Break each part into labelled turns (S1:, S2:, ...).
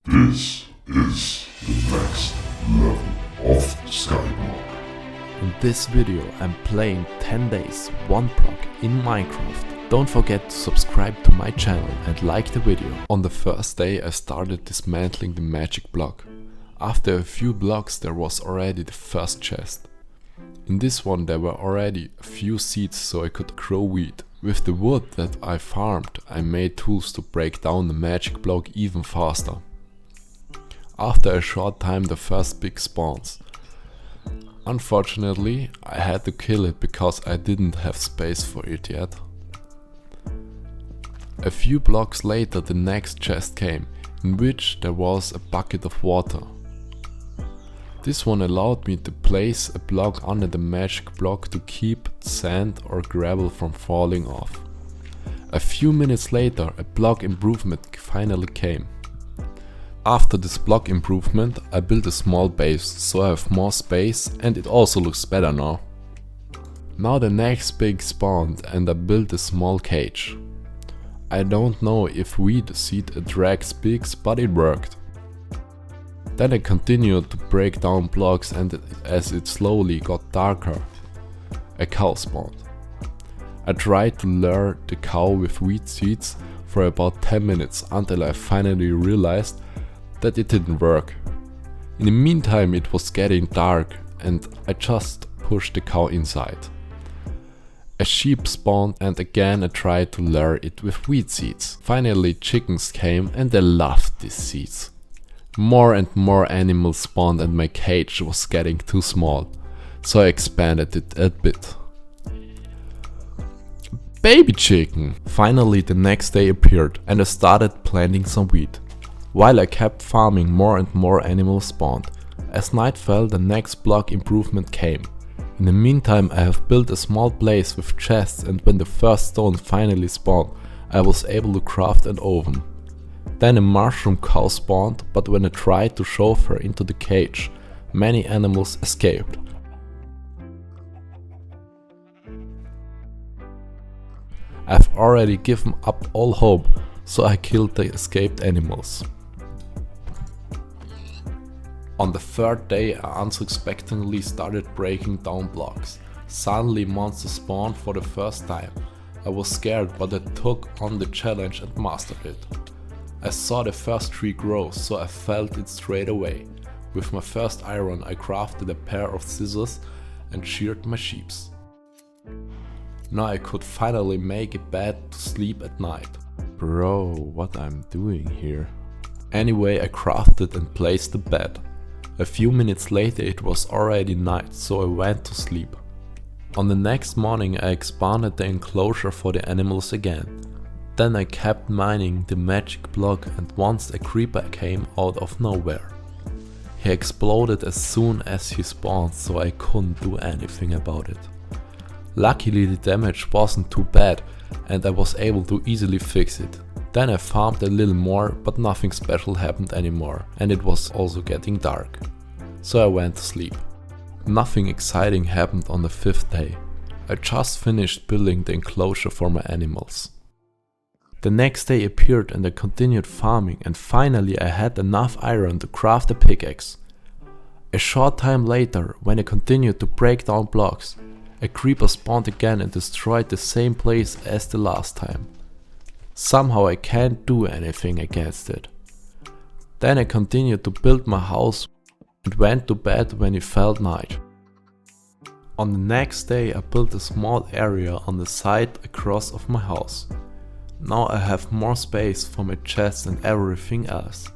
S1: This is the next level of Skyblock.
S2: In this video I'm playing 10 days ONEBLOCK in Minecraft. Don't forget to subscribe to my channel and like the video. On the first day I started dismantling the magic block. After a few blocks there was already the first chest. In this one there were already a few seeds so I could grow wheat. With the wood that I farmed I made tools to break down the magic block even faster. After a short time the first pig spawns. Unfortunately I had to kill it because I didn't have space for it yet. A few blocks later the next chest came, in which there was a bucket of water. This one allowed me to place a block under the magic block to keep sand or gravel from falling off. A few minutes later a block improvement finally came. After this block improvement I built a small base so I have more space and it also looks better now. Now the next pig spawned and I built a small cage. I don't know if wheat seed attracts pigs, but it worked. Then I continued to break down blocks and as it slowly got darker, a cow spawned. I tried to lure the cow with wheat seeds for about 10 minutes until I finally realized that it didn't work. In the meantime it was getting dark and I just pushed the cow inside. A sheep spawned and again I tried to lure it with wheat seeds. Finally chickens came and they loved these seeds. More and more animals spawned and my cage was getting too small, so I expanded it a bit. Baby chicken! Finally the next day appeared and I started planting some wheat. While I kept farming more and more animals spawned. As night fell the next block improvement came. In the meantime I have built a small place with chests and when the first stone finally spawned I was able to craft an oven. Then a mushroom cow spawned, but when I tried to shove her into the cage, many animals escaped. I've already given up all hope, so I killed the escaped animals. On the third day I unsuspectingly started breaking down blocks. Suddenly monsters spawned for the first time. I was scared but I took on the challenge and mastered it. I saw the first tree grow so I felt it straight away. With my first iron I crafted a pair of scissors and sheared my sheeps. Now I could finally make a bed to sleep at night. Bro, what I'm doing here? Anyway I crafted and placed the bed. A few minutes later it was already night so I went to sleep. On the next morning I expanded the enclosure for the animals again. Then I kept mining the magic block and once a creeper came out of nowhere. He exploded as soon as he spawned so I couldn't do anything about it. Luckily the damage wasn't too bad and I was able to easily fix it. Then I farmed a little more but nothing special happened anymore and it was also getting dark. So I went to sleep. Nothing exciting happened on the 5th day. I just finished building the enclosure for my animals. The next day appeared and I continued farming and finally I had enough iron to craft a pickaxe. A short time later, when I continued to break down blocks, a creeper spawned again and destroyed the same place as the last time. Somehow I can't do anything against it. Then I continued to build my house and went to bed when it felt night. On the next day I built a small area on the side across of my house. Now I have more space for my chests and everything else.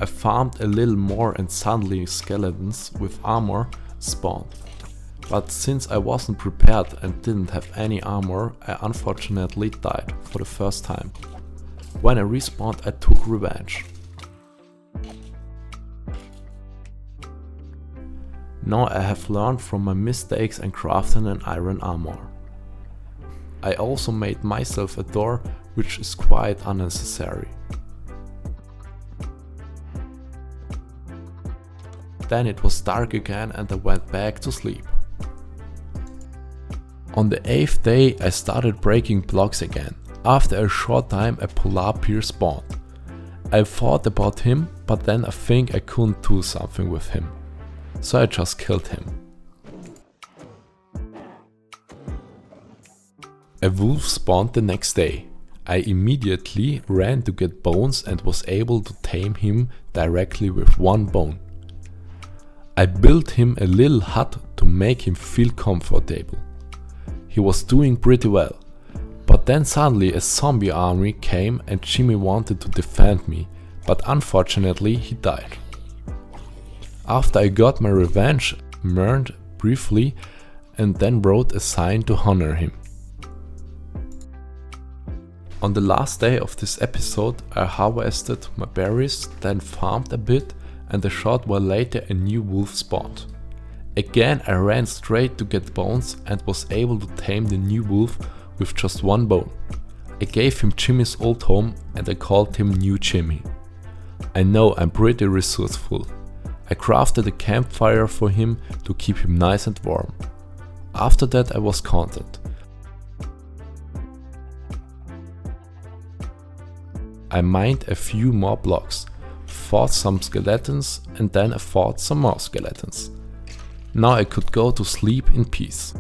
S2: I farmed a little more and suddenly skeletons with armor spawned. But since I wasn't prepared and didn't have any armor, I unfortunately died for the first time. When I respawned I took revenge. Now I have learned from my mistakes and crafted an iron armor. I also made myself a door, which is quite unnecessary. Then it was dark again and I went back to sleep. On the 8th day I started breaking blocks again. After a short time a polar bear spawned. I thought about him, but then I think I couldn't do something with him. So I just killed him. A wolf spawned the next day. I immediately ran to get bones and was able to tame him directly with one bone. I built him a little hut to make him feel comfortable. He was doing pretty well. But then suddenly a zombie army came and Jimmy wanted to defend me, but unfortunately he died. After I got my revenge, mourned briefly and then wrote a sign to honor him. On the last day of this episode I harvested my berries, then farmed a bit, and a short while later a new wolf spawned. Again I ran straight to get bones and was able to tame the new wolf with just one bone. I gave him Jimmy's old home and I called him New Jimmy. I know I'm pretty resourceful. I crafted a campfire for him to keep him nice and warm. After that I was content. I mined a few more blocks, fought some skeletons and then I fought some more skeletons. Now I could go to sleep in peace.